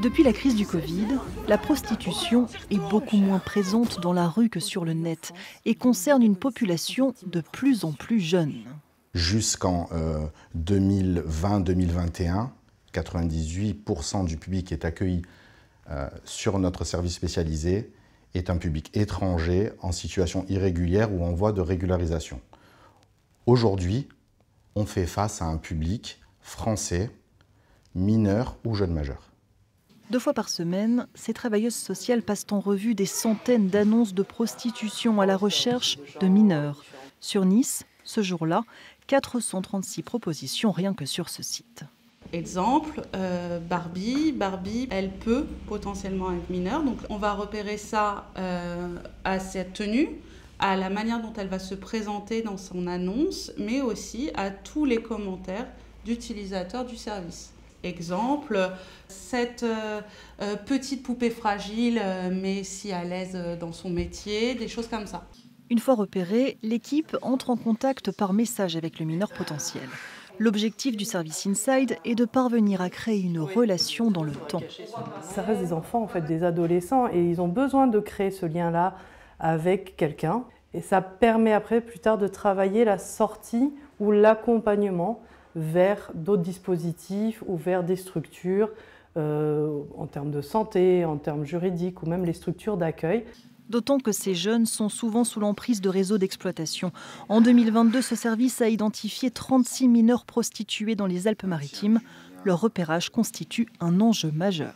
Depuis la crise du Covid, la prostitution est beaucoup moins présente dans la rue que sur le net et concerne une population de plus en plus jeune. Jusqu'en 2020-2021, 98% du public qui est accueilli sur notre service spécialisé est un public étranger en situation irrégulière ou en voie de régularisation. Aujourd'hui, on fait face à un public français, mineur ou jeune majeur. 2 fois par semaine, ces travailleuses sociales passent en revue des centaines d'annonces de prostitution à la recherche de mineurs. Sur Nice, ce jour-là, 436 propositions rien que sur ce site. Exemple, Barbie, elle peut potentiellement être mineure. Donc on va repérer ça à cette tenue, à la manière dont elle va se présenter dans son annonce, mais aussi à tous les commentaires d'utilisateurs du service. Exemple, cette petite poupée fragile, mais si à l'aise dans son métier, des choses comme ça. Une fois repérée, l'équipe entre en contact par message avec le mineur potentiel. L'objectif du service Inside est de parvenir à créer une relation dans le temps. Ça reste des enfants, en fait, des adolescents, et ils ont besoin de créer ce lien-là avec quelqu'un. Et ça permet après, plus tard, de travailler la sortie ou l'accompagnement vers d'autres dispositifs ou vers des structures en termes de santé, en termes juridiques ou même les structures d'accueil. D'autant que ces jeunes sont souvent sous l'emprise de réseaux d'exploitation. En 2022, ce service a identifié 36 mineurs prostitués dans les Alpes-Maritimes. Leur repérage constitue un enjeu majeur.